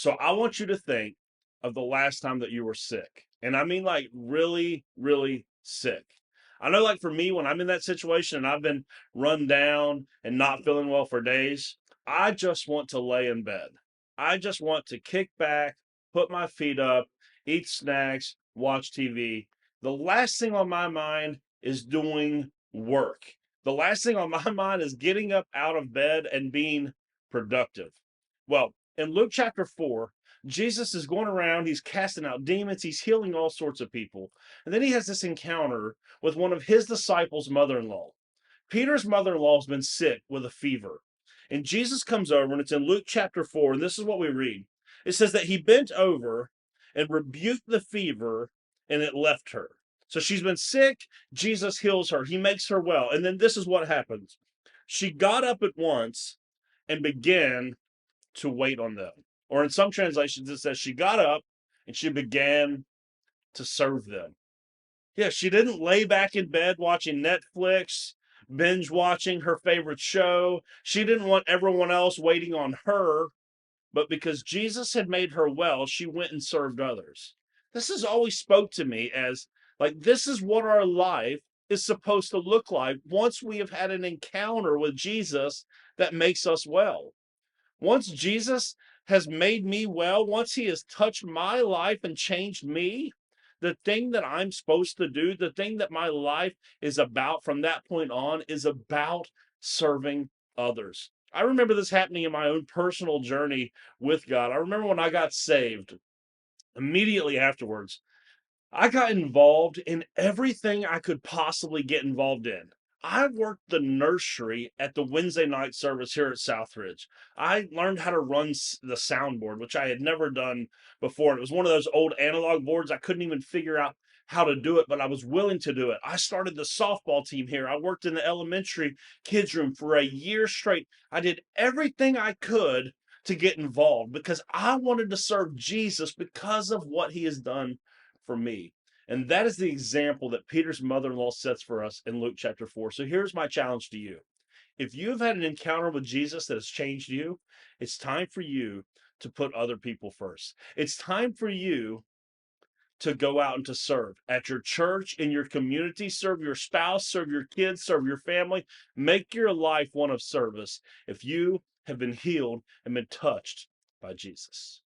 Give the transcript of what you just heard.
So I want you to think of the last time that you were sick. And I mean, like, really, really sick. I know, like, for me, when I'm in that situation and I've been run down and not feeling well for days, I just want to lay in bed. I just want to kick back, put my feet up, eat snacks, watch TV. The last thing on my mind is doing work. The last thing on my mind is getting up out of bed and being productive. Well, in Luke chapter 4, Jesus is going around, he's casting out demons, he's healing all sorts of people. And then he has this encounter with one of his disciples' mother in law. Peter's mother in law has been sick with a fever. And Jesus comes over, and it's in Luke chapter 4, and this is what we read. It says that he bent over and rebuked the fever, and it left her. So she's been sick. Jesus heals her, he makes her well. And then this is what happens. She got up at once and began to wait on them. Or in some translations, it says she got up and she began to serve them. Yeah, she didn't lay back in bed watching Netflix, binge watching her favorite show. She didn't want everyone else waiting on her, but because Jesus had made her well, she went and served others. This has always spoke to me as like this is what our life is supposed to look like once we have had an encounter with Jesus that makes us well. Once Jesus has made me well, once he has touched my life and changed me, the thing that I'm supposed to do, the thing that my life is about from that point on is about serving others. I remember this happening in my own personal journey with God. I remember when I got saved, immediately afterwards, I got involved in everything I could possibly get involved in. I worked the nursery at the Wednesday night service here at Southridge. I learned how to run the soundboard, which I had never done before. It was one of those old analog boards. I couldn't even figure out how to do it, but I was willing to do it. I started the softball team here. I worked in the elementary kids room for a year straight. I did everything I could to get involved because I wanted to serve Jesus because of what he has done for me. And that is the example that Peter's mother in law sets for us in Luke chapter 4. So here's my challenge to you. If you've had an encounter with Jesus that has changed you, it's time for you to put other people first. It's time for you to go out and to serve at your church, in your community, serve your spouse, serve your kids, serve your family. Make your life one of service if you have been healed and been touched by Jesus.